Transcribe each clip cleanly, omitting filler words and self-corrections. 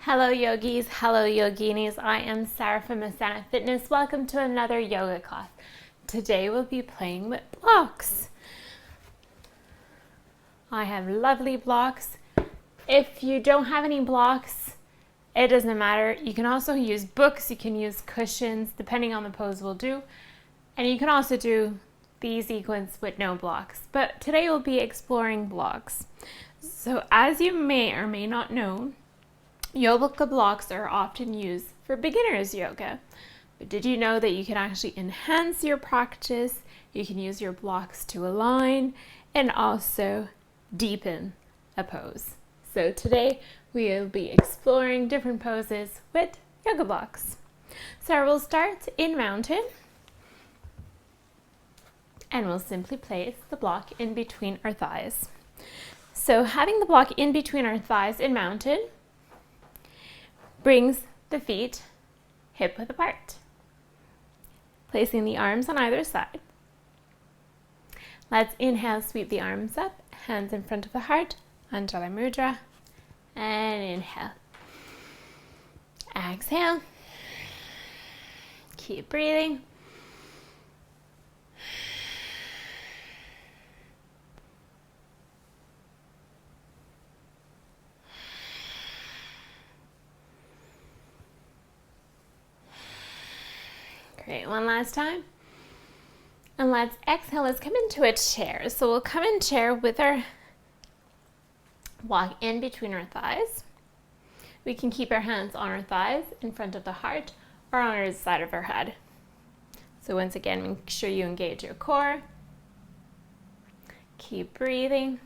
Hello yogis, hello yoginis. I am Sarah from Asana Fitness. Welcome to another yoga class. Today we'll be playing with blocks. I have lovely blocks. If you don't have any blocks, it doesn't matter. You can also use books, you can use cushions, depending on the pose we'll do. And you can also do the sequence with no blocks. But today we'll be exploring blocks. So as you may or may not know, yoga blocks are often used for beginners yoga. But did you know that you can actually enhance your practice? You can use your blocks to align and also deepen a pose. So today we will be exploring different poses with yoga blocks. So we'll start in mountain and we'll simply place the block in between our thighs. So having the block in between our thighs in mountain brings the feet hip width apart. Placing the arms on either side. Let's inhale, sweep the arms up, hands in front of the heart, Anjali Mudra, and inhale. Exhale. Keep breathing. Great, one last time. And let's exhale, let's come into a chair. So we'll come in chair with our block in between our thighs. We can keep our hands on our thighs in front of the heart or on our side of our head. So once again, make sure you engage your core. Keep breathing.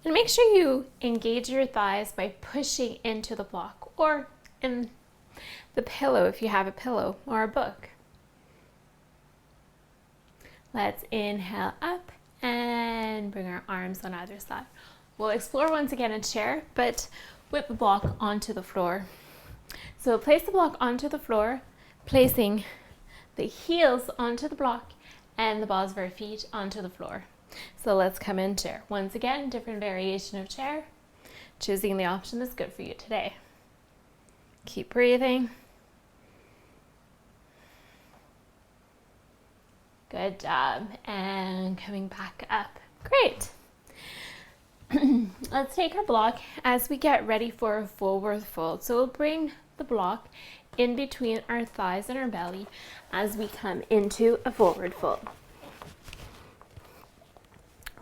And make sure you engage your thighs by pushing into the block or in the pillow if you have a pillow or a book. Let's inhale up and bring our arms on either side. We'll explore once again a chair, but with the block onto the floor. So place the block onto the floor, placing the heels onto the block and the balls of our feet onto the floor. So let's come in chair. Once again, different variation of chair. Choosing the option that's good for you today. Keep breathing. Good job. And coming back up. Great. Let's take our block as we get ready for a forward fold. So we'll bring the block in between our thighs and our belly as we come into a forward fold.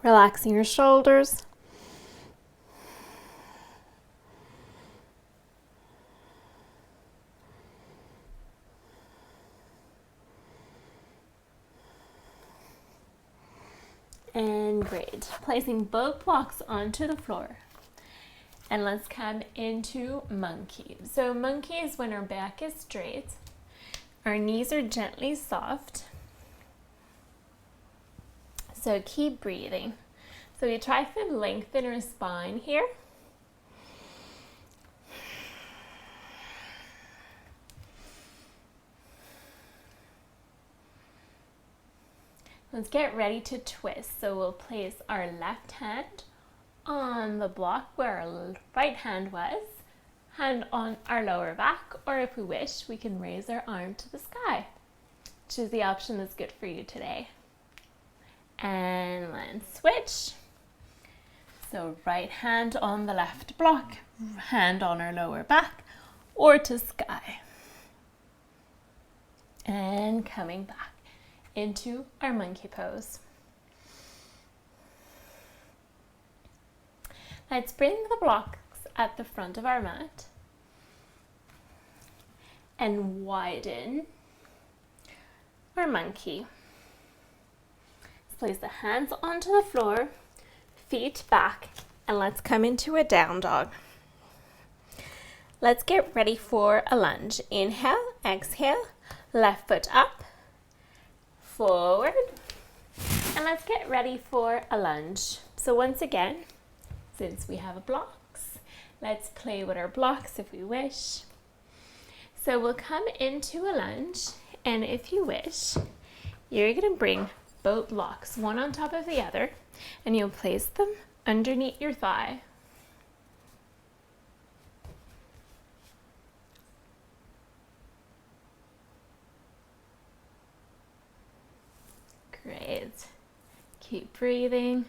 Relaxing your shoulders. And great. Placing both blocks onto the floor. And let's come into monkey. So monkey is when our back is straight. Our knees are gently soft. So keep breathing. So we try to lengthen our spine here. Let's get ready to twist. So we'll place our left hand on the block where our right hand was, hand on our lower back, or if we wish, we can raise our arm to the sky. Choose the option that's good for you today. And let's switch. So right hand on the left block, hand on our lower back, or to sky. And coming back into our monkey pose. Let's bring the blocks at the front of our mat and widen our monkey. Let's place the hands onto the floor, feet back, and let's come into a down dog. Let's get ready for a lunge. Inhale, exhale, left foot up, forward, and let's get ready for a lunge. So once again, since we have blocks, let's play with our blocks if we wish. So we'll come into a lunge, and if you wish, you're going to bring both blocks, one on top of the other, and you'll place them underneath your thigh. Keep breathing.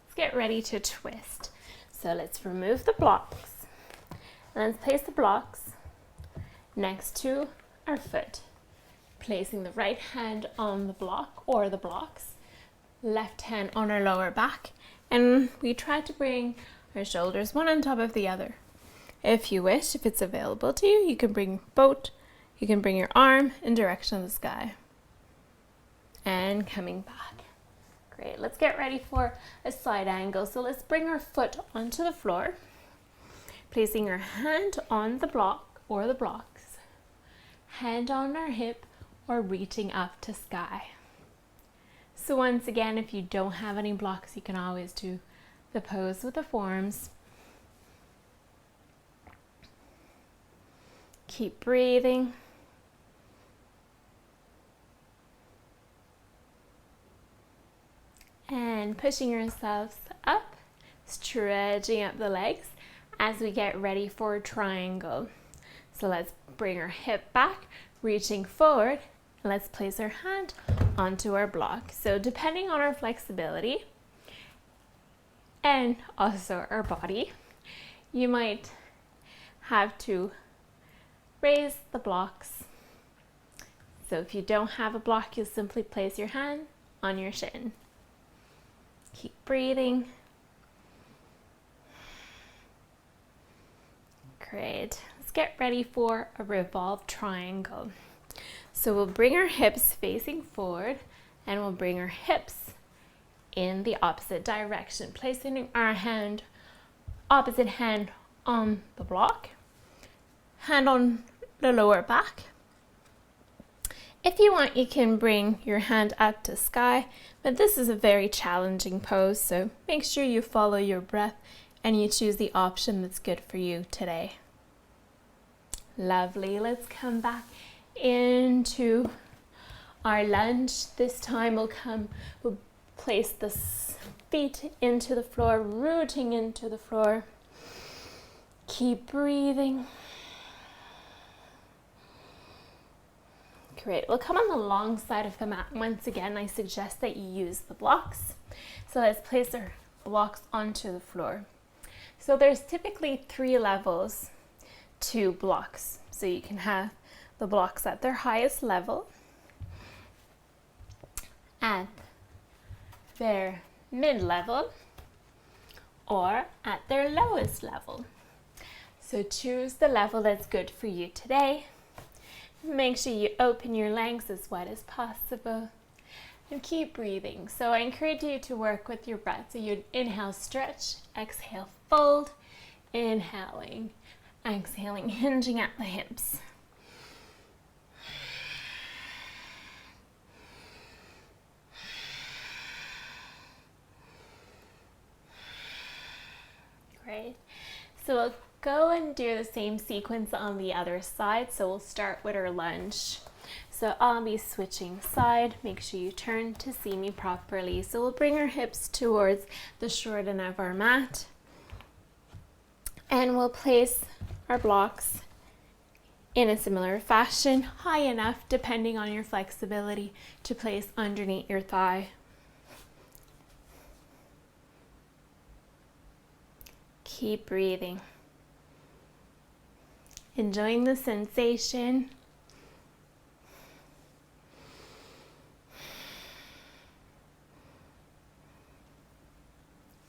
Let's get ready to twist. So let's remove the blocks. Let's place the blocks next to our foot, placing the right hand on the block or the blocks, left hand on our lower back, and we try to bring our shoulders one on top of the other. If you wish, if it's available to you, you can bring your arm in direction of the sky. And coming back. Great, let's get ready for a side angle. So let's bring our foot onto the floor, placing our hand on the block or the blocks, hand on our hip or reaching up to sky. So once again, if you don't have any blocks, you can always do the pose with the forearms. Keep breathing. And pushing yourselves up, stretching up the legs as we get ready for a triangle. So let's bring our hip back, reaching forward. Let's place our hand onto our block. So depending on our flexibility and also our body, you might have to raise the blocks. So if you don't have a block, you'll simply place your hand on your shin. Keep breathing. Great. Let's get ready for a revolved triangle. So we'll bring our hips facing forward and we'll bring our hips in the opposite direction, placing our opposite hand on the block, hand on the lower back. If you want, you can bring your hand up to sky, but this is a very challenging pose, so make sure you follow your breath and you choose the option that's good for you today. Lovely. Let's come back into our lunge. This time we'll place the feet into the floor, rooting into the floor. Keep breathing. Great. We'll come on the long side of the mat. Once again, I suggest that you use the blocks. So let's place our blocks onto the floor. So there's typically 3 levels to blocks. So you can have the blocks at their highest level, at their mid-level, or at their lowest level. So choose the level that's good for you today. Make sure you open your legs as wide as possible and keep breathing. So I encourage you to work with your breath. So you inhale, stretch, exhale, fold, inhaling, exhaling, hinging at the hips. Great. So we'll go and do the same sequence on the other side. So we'll start with our lunge. So I'll be switching side. Make sure you turn to see me properly. So we'll bring our hips towards the short end of our mat. And we'll place our blocks in a similar fashion, high enough, depending on your flexibility, to place underneath your thigh. Keep breathing. Enjoying the sensation.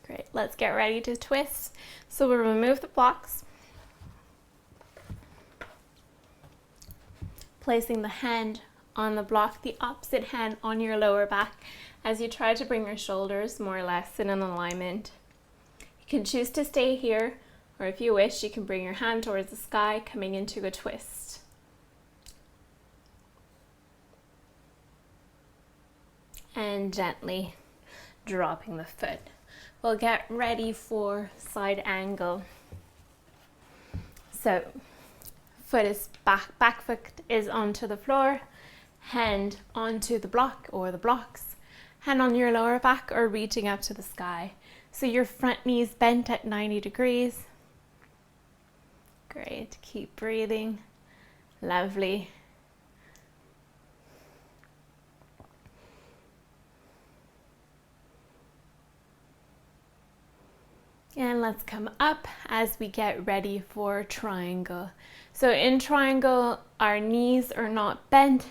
Great, let's get ready to twist. So we'll remove the blocks, placing the hand on the block, the opposite hand on your lower back as you try to bring your shoulders more or less in an alignment. You can choose to stay here, or if you wish, you can bring your hand towards the sky, coming into a twist. And gently dropping the foot. We'll get ready for side angle. So back foot is onto the floor, hand onto the block or the blocks, hand on your lower back or reaching up to the sky. So your front knees bent at 90 degrees. Great, keep breathing. Lovely. And let's come up as we get ready for triangle. So in triangle, our knees are not bent,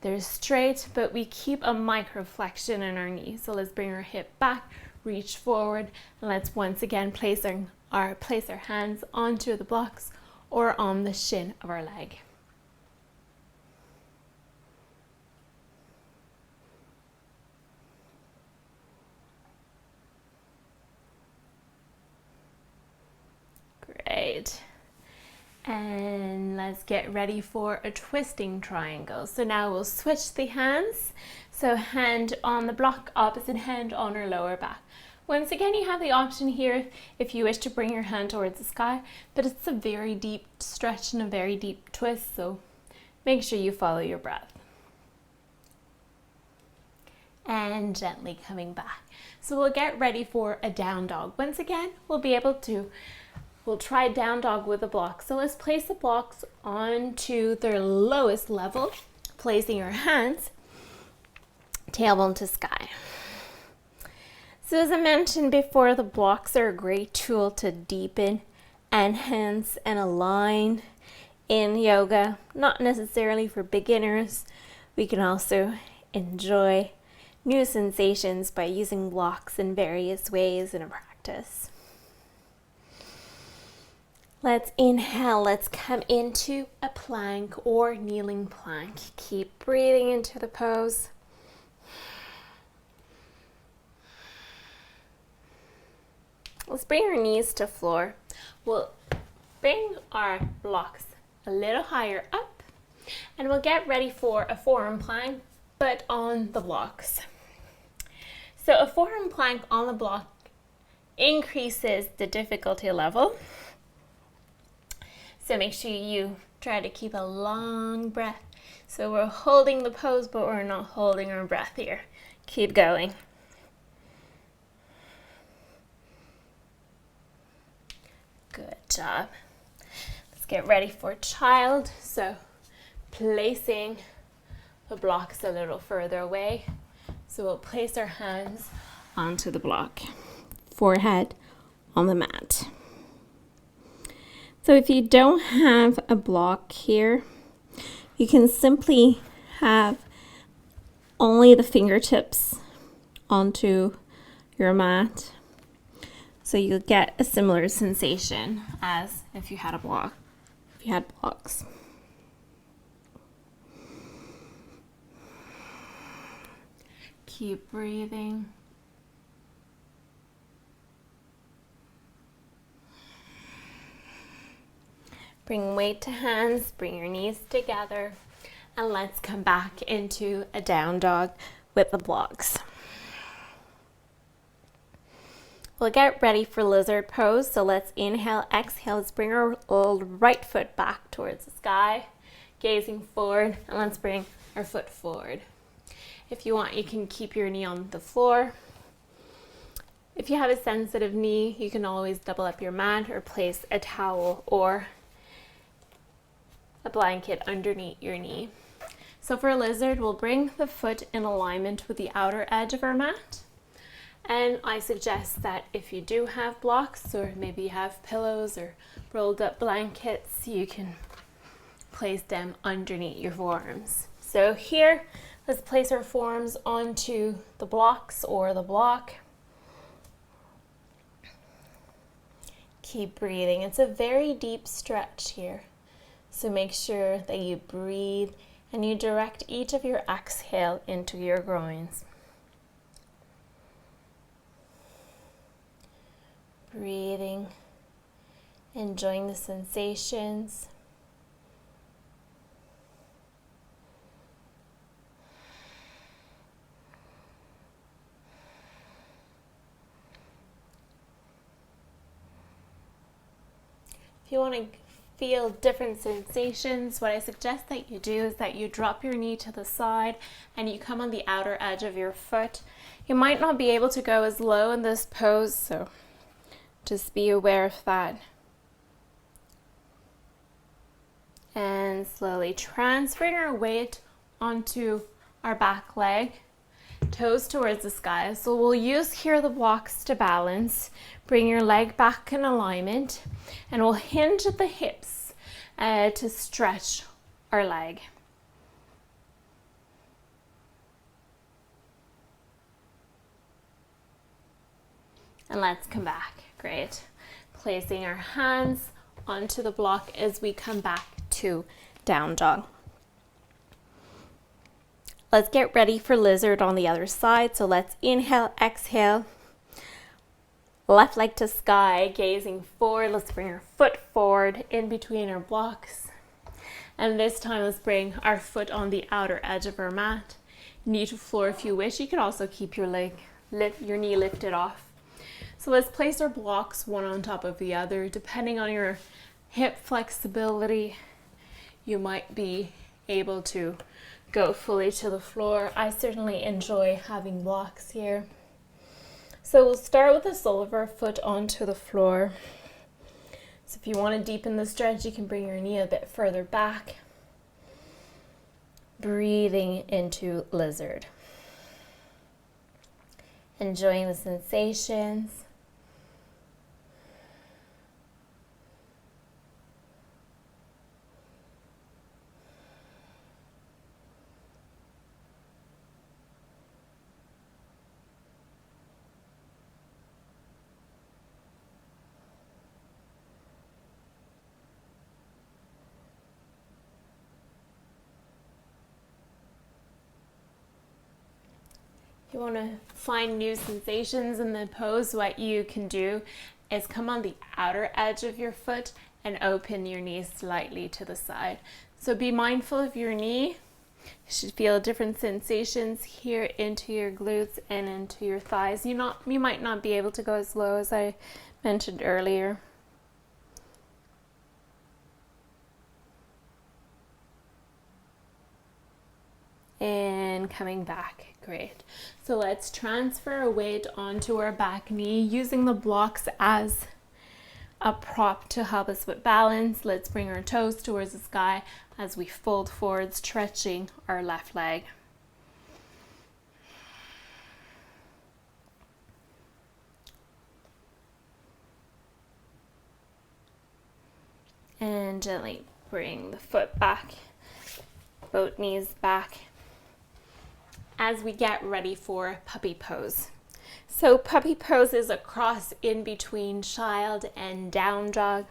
they're straight, but we keep a microflexion in our knee. So let's bring our hip back, reach forward, and let's once again place our hands onto the blocks or on the shin of our leg. Great. And let's get ready for a twisting triangle. So now we'll switch the hands. So hand on the block, opposite hand on our lower back. Once again, you have the option here if you wish to bring your hand towards the sky, but it's a very deep stretch and a very deep twist, so make sure you follow your breath. And gently coming back. So we'll get ready for a down dog. Once again, we'll try down dog with a block. So let's place the blocks onto their lowest level, placing your hands tailbone to sky. So as I mentioned before, the blocks are a great tool to deepen, enhance, and align in yoga. Not necessarily for beginners. We can also enjoy new sensations by using blocks in various ways in a practice. Let's inhale, let's come into a plank or kneeling plank. Keep breathing into the pose. Let's bring our knees to floor. We'll bring our blocks a little higher up and we'll get ready for a forearm plank, but on the blocks. So a forearm plank on the block increases the difficulty level. So make sure you try to keep a long breath. So we're holding the pose, but we're not holding our breath here. Keep going. Good job. Let's get ready for child. So placing the blocks a little further away. So we'll place our hands onto the block, forehead on the mat. So if you don't have a block here, you can simply have only the fingertips onto your mat. So you'll get a similar sensation as if you had a block, if you had blocks. Keep breathing. Bring weight to hands, bring your knees together, and let's come back into a down dog with the blocks. We'll get ready for lizard pose. So let's inhale, exhale. Let's bring our right foot back towards the sky, gazing forward, and let's bring our foot forward. If you want, you can keep your knee on the floor. If you have a sensitive knee, you can always double up your mat or place a towel or a blanket underneath your knee. So for a lizard, we'll bring the foot in alignment with the outer edge of our mat. And I suggest that if you do have blocks or maybe you have pillows or rolled up blankets, you can place them underneath your forearms. So here, let's place our forearms onto the blocks or the block. Keep breathing. It's a very deep stretch here. So make sure that you breathe and you direct each of your exhale into your groins. Breathing, enjoying the sensations. If you want to feel different sensations, what I suggest that you do is that you drop your knee to the side and you come on the outer edge of your foot. You might not be able to go as low in this pose, so just be aware of that. And slowly transferring our weight onto our back leg. toes towards the sky. So we'll use here the blocks to balance. Bring your leg back in alignment, and we'll hinge at the hips to stretch our leg. And let's come back. Great. Placing our hands onto the block as we come back to down dog. Let's get ready for lizard on the other side. So let's inhale, exhale. Left leg to sky, gazing forward. Let's bring our foot forward in between our blocks. And this time, let's bring our foot on the outer edge of our mat. Knee to floor if you wish. You can also keep your knee lifted off. So let's place our blocks one on top of the other. Depending on your hip flexibility, you might be able to go fully to the floor. I certainly enjoy having blocks here. So we'll start with the sole of our foot onto the floor. So if you want to deepen the stretch, you can bring your knee a bit further back. Breathing into lizard. Enjoying the sensations. You want to find new sensations in the pose. What you can do is come on the outer edge of your foot and open your knee slightly to the side. So be mindful of your knee. You should feel different sensations here into your glutes and into your thighs. You might not be able to go as low as I mentioned earlier. And coming back. Great. So let's transfer our weight onto our back knee using the blocks as a prop to help us with balance. Let's bring our toes towards the sky as we fold forward, stretching our left leg. And gently bring the foot back, both knees back, as we get ready for puppy pose. So puppy pose is a cross in between child and down dog.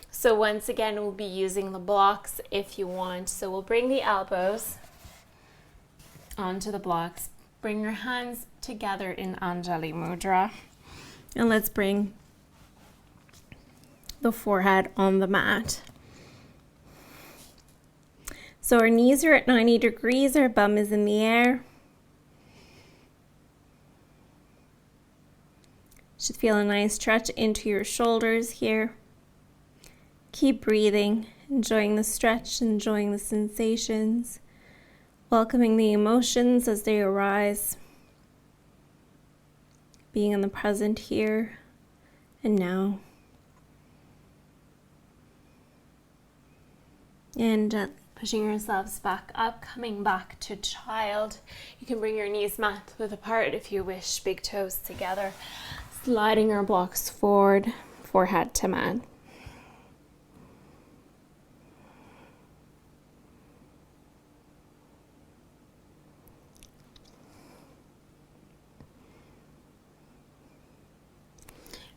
So once again, we'll be using the blocks if you want. So we'll bring the elbows onto the blocks. Bring your hands together in Anjali Mudra. And let's bring the forehead on the mat. So our knees are at 90 degrees, our bum is in the air. Should feel a nice stretch into your shoulders here. Keep breathing, enjoying the stretch, enjoying the sensations, welcoming the emotions as they arise, being in the present here and now. And pushing yourselves back up, coming back to child. You can bring your knees mat width apart if you wish, big toes together. Sliding our blocks forward, forehead to mat.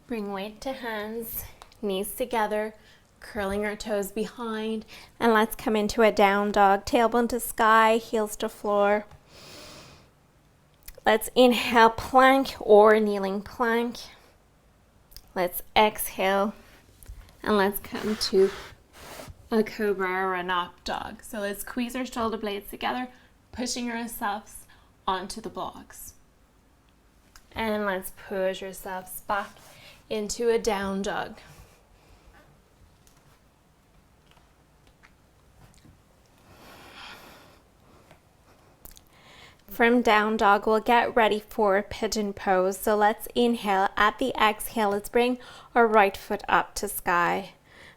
Bring weight to hands, knees together, curling our toes behind, and let's come into a down dog, tailbone to sky, heels to floor. Let's inhale, plank or kneeling plank. Let's exhale, and let's come to a cobra or an up dog. So let's squeeze our shoulder blades together, pushing ourselves onto the blocks. And let's push ourselves back into a down dog. From down dog, we'll get ready for pigeon pose. So let's inhale. At the exhale, let's bring our right foot up to sky.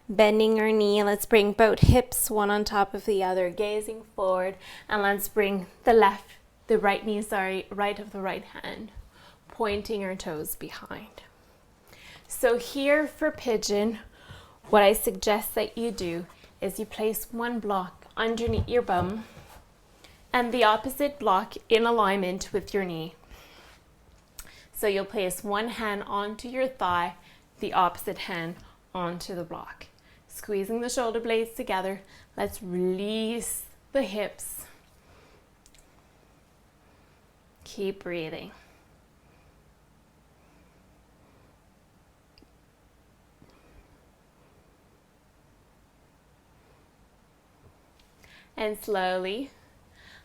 Bending our knee, let's bring both hips one on top of the other, gazing forward. And let's bring the the right knee, right of the right hand, pointing our toes behind. So here for pigeon, what I suggest that you do is you place one block underneath your bum and the opposite block in alignment with your knee. So you'll place one hand onto your thigh, the opposite hand onto the block. Squeezing the shoulder blades together. Let's release the hips. Keep breathing. And slowly,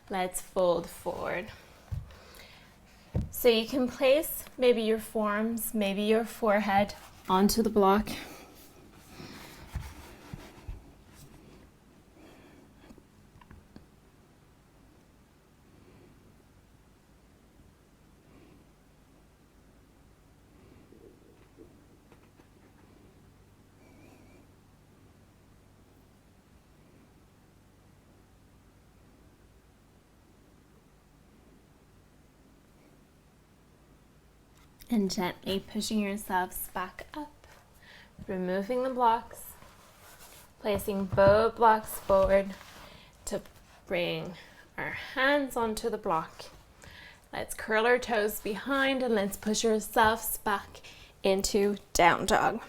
let's fold forward. So you can place maybe your forearms, maybe your forehead onto the block. And gently pushing yourselves back up, removing the blocks, placing both blocks forward to bring our hands onto the block. Let's curl our toes behind and let's push ourselves back into down dog.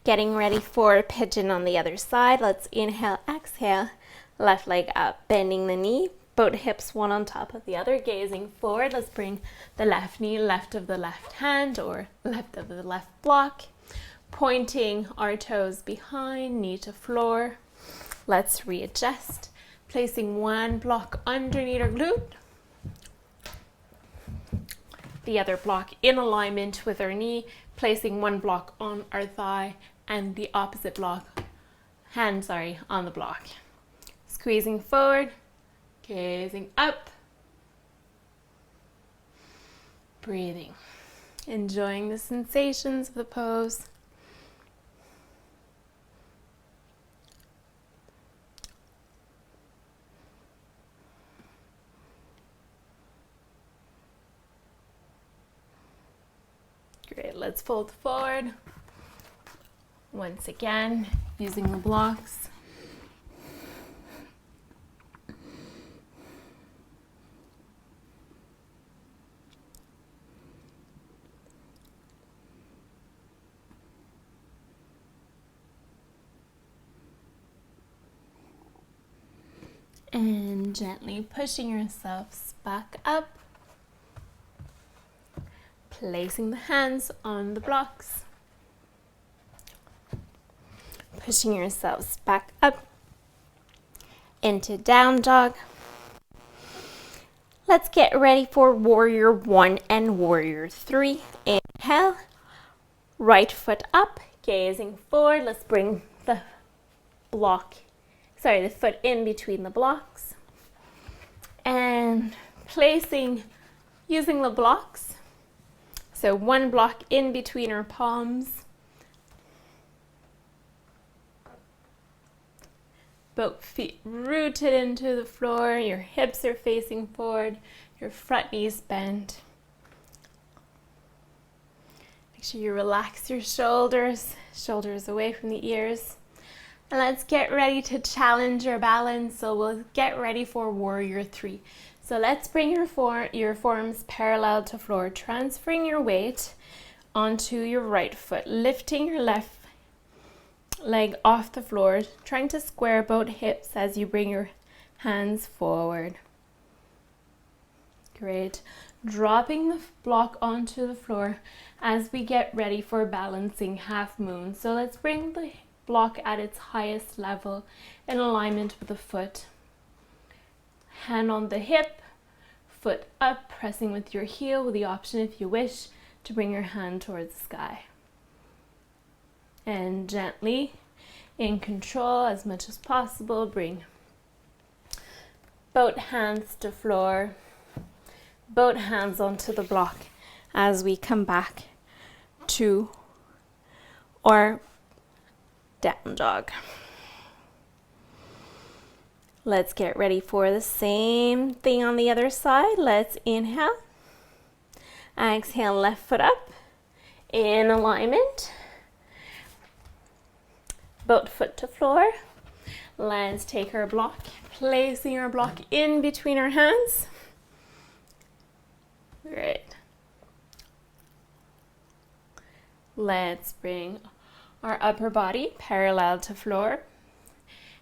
Getting ready for pigeon on the other side. Let's inhale, exhale, left leg up, bending the knee. Both hips one on top of the other, gazing forward. Let's bring the left knee left of the left hand or left of the left block. Pointing our toes behind, knee to floor. Let's readjust. Placing one block underneath our glute. The other block in alignment with our knee. Placing one block on our thigh and the opposite block, on the block. Squeezing forward. Gazing up, breathing, enjoying the sensations of the pose. Great, let's fold forward. Once again, using the blocks. And gently pushing yourselves back up, placing the hands on the blocks, pushing yourselves back up into down dog. Let's get ready for warrior 1 and warrior 3. Inhale, right foot up, gazing forward. Let's bring the foot in between the blocks and using the blocks. So one block in between our palms. Both feet rooted into the floor. Your hips are facing forward. Your front knees bent. Make sure you relax your shoulders away from the ears. And let's get ready to challenge your balance. So we'll get ready for warrior 3. So let's bring your forearms parallel to floor, transferring your weight onto your right foot, lifting your left leg off the floor, trying to square both hips as you bring your hands forward. Great. Dropping the block onto the floor as we get ready for balancing half moon. So let's bring the block at its highest level in alignment with the foot. Hand on the hip, foot up, pressing with your heel with the option, if you wish, to bring your hand towards the sky. And gently, in control as much as possible, bring both hands to floor, both hands onto the block as we come back to our down dog. Let's get ready for the same thing on the other side. Let's inhale. Exhale, left foot up in alignment. Both foot to floor. Let's take our block, placing our block in between our hands. Great. Let's bring our upper body parallel to floor.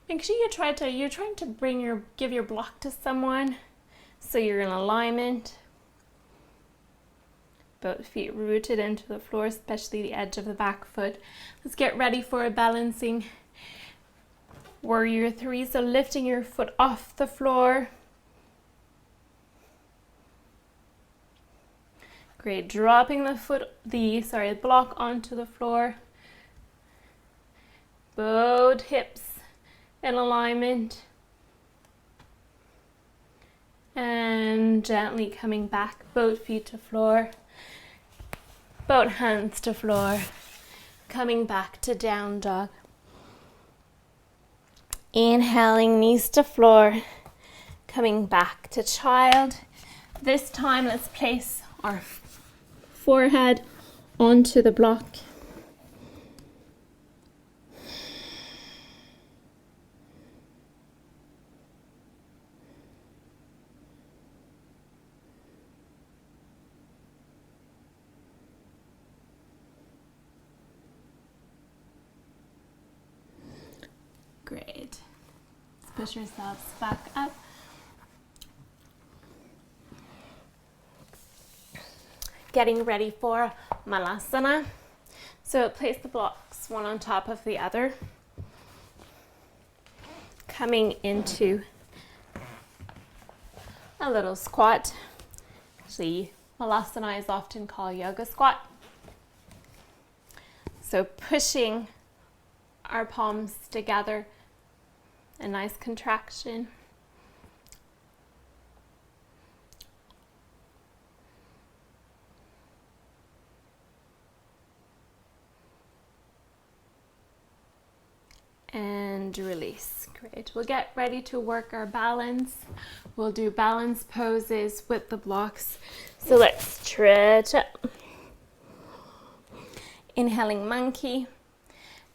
Make sure you're trying to give your block to someone so you're in alignment. Both feet rooted into the floor, especially the edge of the back foot. Let's get ready for a balancing warrior three. So lifting your foot off the floor. Great. Dropping the block onto the floor. Both hips in alignment. And gently coming back, both feet to floor. Both hands to floor. Coming back to down dog. Inhaling, knees to floor. Coming back to child. This time let's place our forehead onto the block. Great. Let's push yourselves back up. Getting ready for Malasana. So place the blocks one on top of the other. Coming into a little squat. Actually, Malasana is often called yoga squat. So pushing our palms together, a nice contraction. And release. Great. We'll get ready to work our balance. We'll do balance poses with the blocks. So let's stretch up. Inhaling monkey.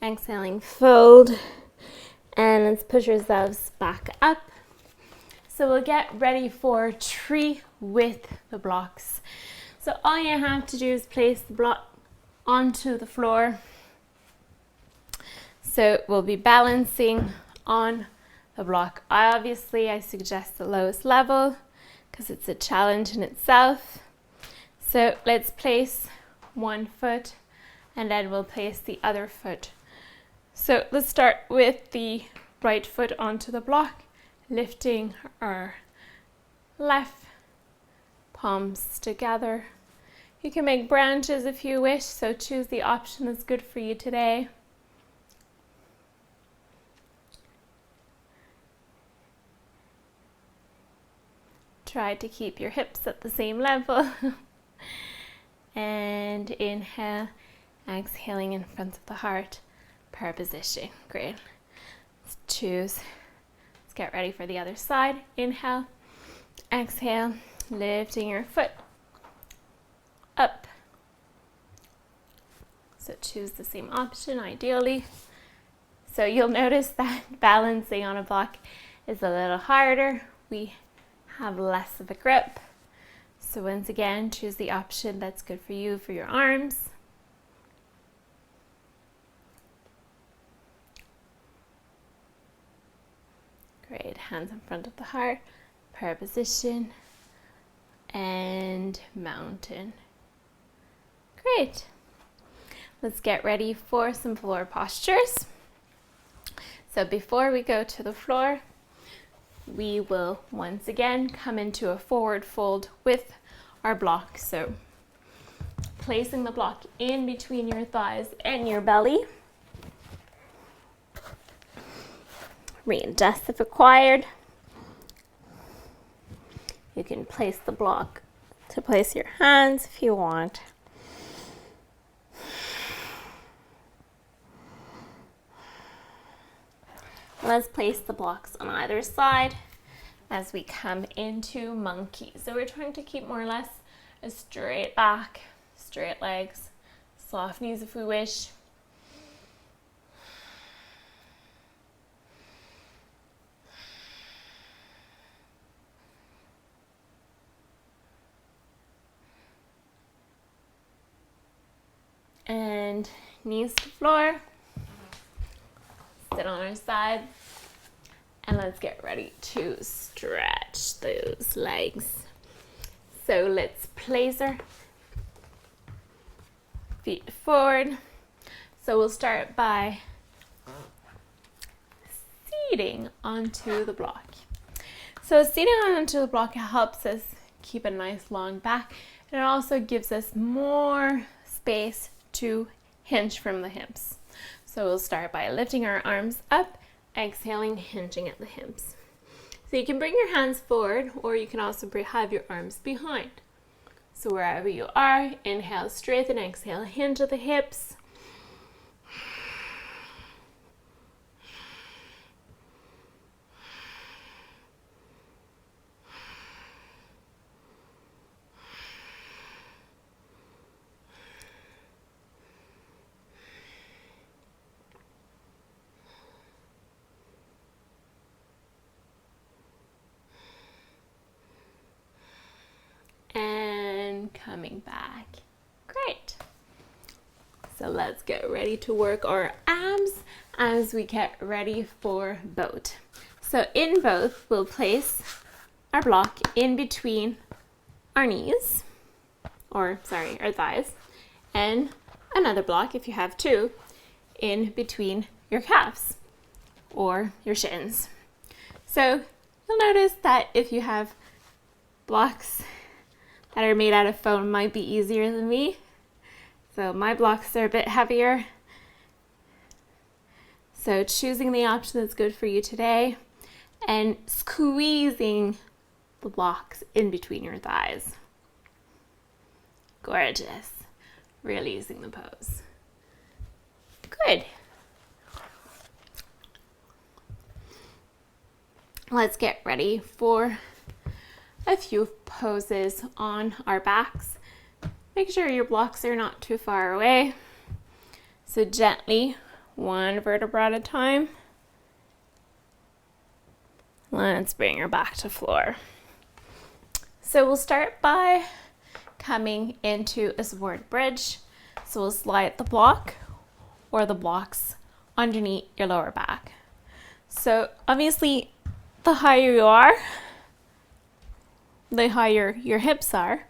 Exhaling fold. And let's push ourselves back up. So we'll get ready for tree with the blocks. So all you have to do is place the block onto the floor. So we'll be balancing on the block. I suggest the lowest level because it's a challenge in itself. So let's place one foot and then we'll place the other foot. So let's start with the right foot onto the block, lifting our left palms together. You can make branches if you wish, so choose the option that's good for you today. Try to keep your hips at the same level. And inhale, exhaling in front of the heart, prayer position. Great. Let's choose. Let's get ready for the other side. Inhale, exhale, lifting your foot up. So choose the same option ideally. So you'll notice that balancing on a block is a little harder. We have less of a grip. So once again, choose the option that's good for you for your arms. Great, hands in front of the heart, prayer position, and mountain. Great. Let's get ready for some floor postures. So before we go to the floor, we will once again come into a forward fold with our block. So placing the block in between your thighs and your belly. Readjust if required. You can place the block to place your hands if you want. Let's place the blocks on either side as we come into monkey. So we're trying to keep more or less a straight back, straight legs, soft knees if we wish. And knees to floor. Sit on our side. And let's get ready to stretch those legs. So let's place our feet forward. So we'll start by seating onto the block. So seating onto the block helps us keep a nice long back, and it also gives us more space to hinge from the hips. So we'll start by lifting our arms up, exhaling, hinging at the hips. So you can bring your hands forward, or you can also have your arms behind. So wherever you are, inhale, straighten, exhale, hinge at the hips. And coming back. Great. So let's get ready to work our abs as we get ready for boat. So in boat, we'll place our block in between our knees, our thighs, and another block, if you have two, in between your calves or your shins. So you'll notice that if you have blocks that are made out of foam, might be easier than me. So my blocks are a bit heavier. So choosing the option that's good for you today and squeezing the blocks in between your thighs. Gorgeous. Really using the pose. Good. Let's get ready for a few poses on our backs. Make sure your blocks are not too far away. So gently, one vertebra at a time. Let's bring her back to floor. So we'll start by coming into a support bridge. So we'll slide the block or the blocks underneath your lower back. So obviously, the higher you are, the higher your hips are.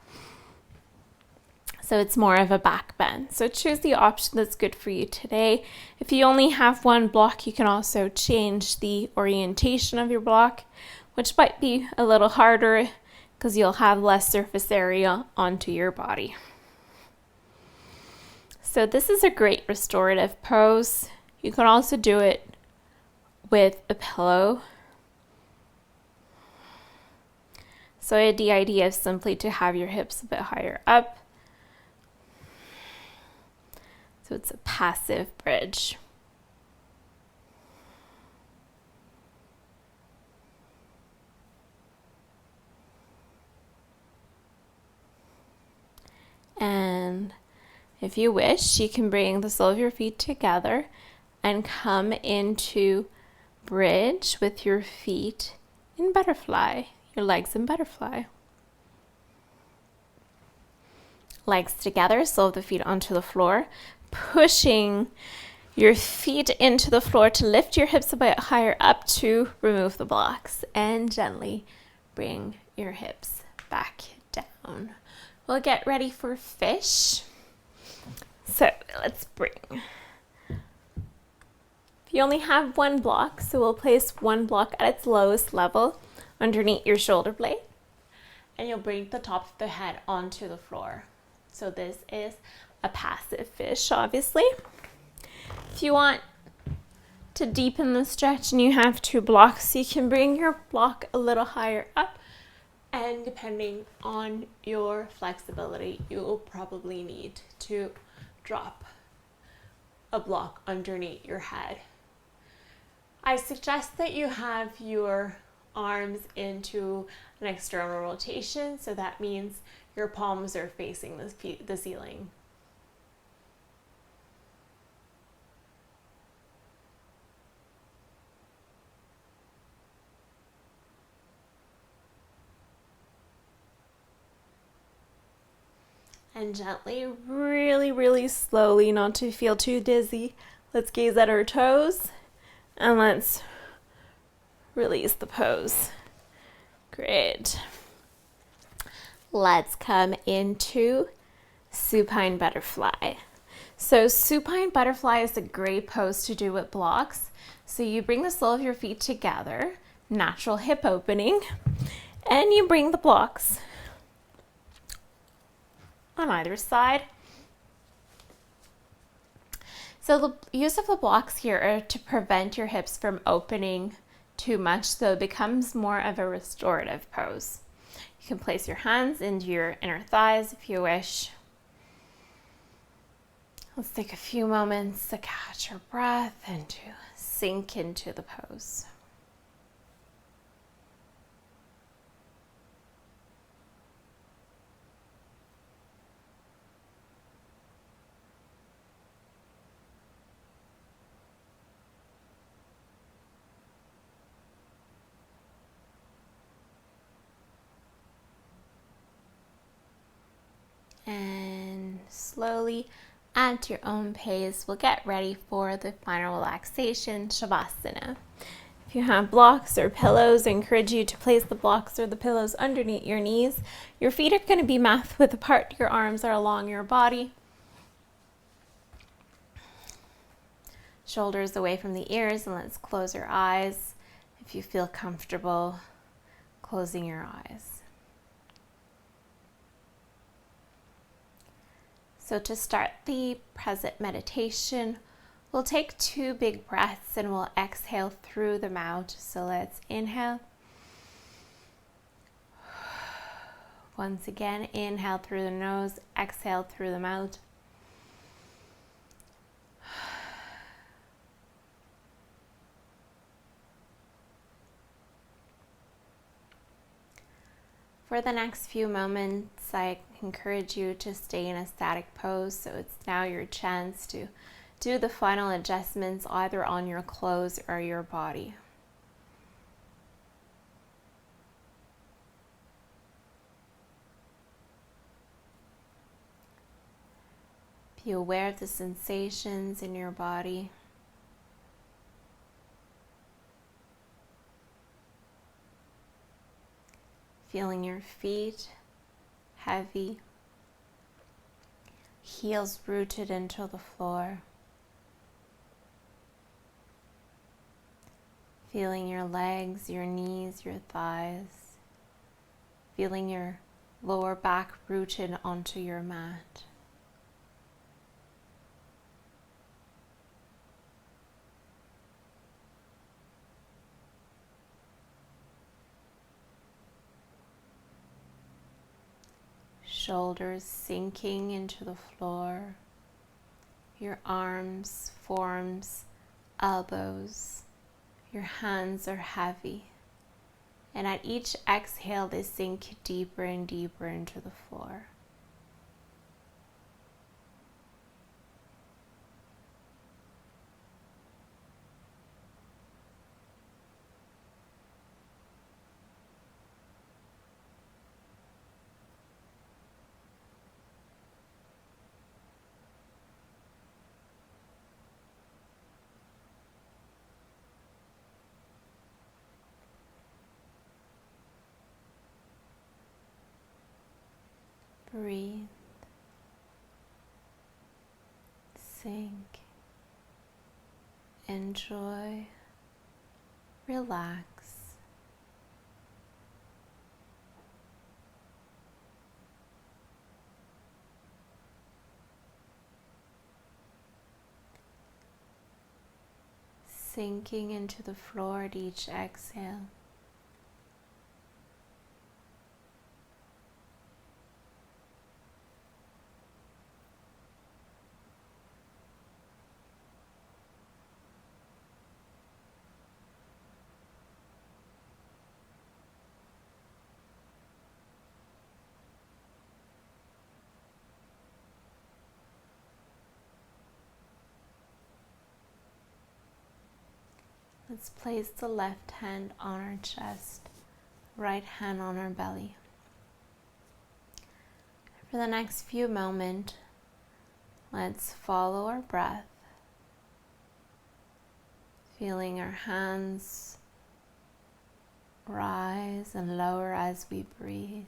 So it's more of a back bend. So choose the option that's good for you today. If you only have one block, you can also change the orientation of your block, which might be a little harder because you'll have less surface area onto your body. So this is a great restorative pose. You can also do it with a pillow. So the idea is simply to have your hips a bit higher up. So it's a passive bridge. And if you wish, you can bring the sole of your feet together and come into bridge with your feet in butterfly. Your legs in butterfly. Legs together, sole of the feet onto the floor, pushing your feet into the floor to lift your hips a bit higher up to remove the blocks, and gently bring your hips back down. We'll get ready for fish. So let's bring. If you only have one block, so we'll place one block at its lowest level underneath your shoulder blade, and you'll bring the top of the head onto the floor. So this is a passive fish, obviously. If you want to deepen the stretch and you have two blocks, you can bring your block a little higher up, and depending on your flexibility, you will probably need to drop a block underneath your head. I suggest that you have your arms into an external rotation, so that means your palms are facing the ceiling. And gently, really, really slowly, not to feel too dizzy, let's gaze at our toes and let's release the pose. Great. Let's come into supine butterfly. So supine butterfly is a great pose to do with blocks. So you bring the sole of your feet together, natural hip opening, and you bring the blocks on either side. So the use of the blocks here are to prevent your hips from opening too much, so it becomes more of a restorative pose. You can place your hands into your inner thighs if you wish. Let's take a few moments to catch your breath and to sink into the pose. And slowly, at your own pace, we'll get ready for the final relaxation, Shavasana. If you have blocks or pillows, I encourage you to place the blocks or the pillows underneath your knees. Your feet are going to be mat width apart. Your arms are along your body. Shoulders away from the ears, and let's close your eyes if you feel comfortable closing your eyes. So to start the present meditation, we'll take 2 big breaths and we'll exhale through the mouth. So let's inhale. Once again, inhale through the nose, exhale through the mouth. For the next few moments, I encourage you to stay in a static pose, so it's now your chance to do the final adjustments either on your clothes or your body. Be aware of the sensations in your body. Feeling your feet heavy, heels rooted into the floor. Feeling your legs, your knees, your thighs. Feeling your lower back rooted onto your mat. Shoulders sinking into the floor, your arms, forearms, elbows, your hands are heavy, and at each exhale they sink deeper and deeper into the floor. Breathe, sink, enjoy, relax. Sinking into the floor at each exhale. Let's place the left hand on our chest, right hand on our belly. For the next few moments, let's follow our breath, feeling our hands rise and lower as we breathe.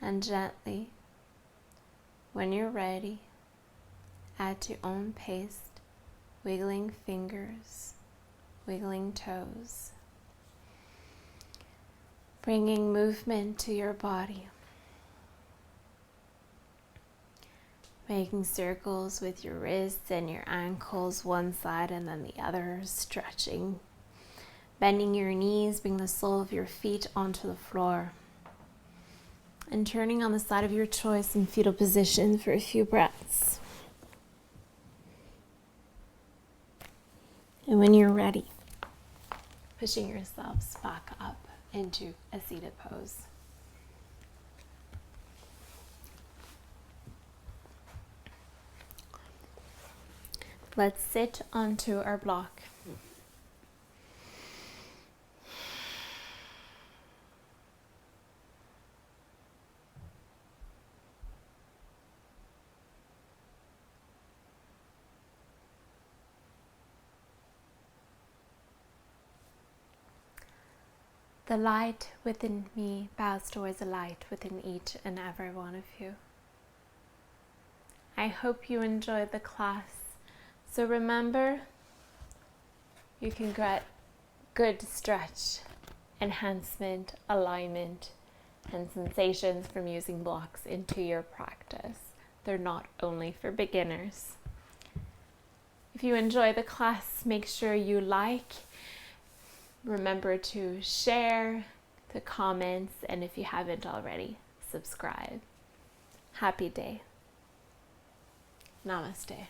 And gently, when you're ready, at your own pace, wiggling fingers, wiggling toes, bringing movement to your body, making circles with your wrists and your ankles, one side and then the other, stretching, bending your knees, bring the sole of your feet onto the floor, and turning on the side of your choice in fetal position for a few breaths. And when you're ready, pushing yourselves back up into a seated pose. Let's sit onto our block. The light within me bows towards the light within each and every one of you. I hope you enjoyed the class. So remember, you can get good stretch, enhancement, alignment, and sensations from using blocks into your practice. They're not only for beginners. If you enjoy the class, make sure you like. Remember to share, to comment, and if you haven't already, subscribe. Happy day. Namaste.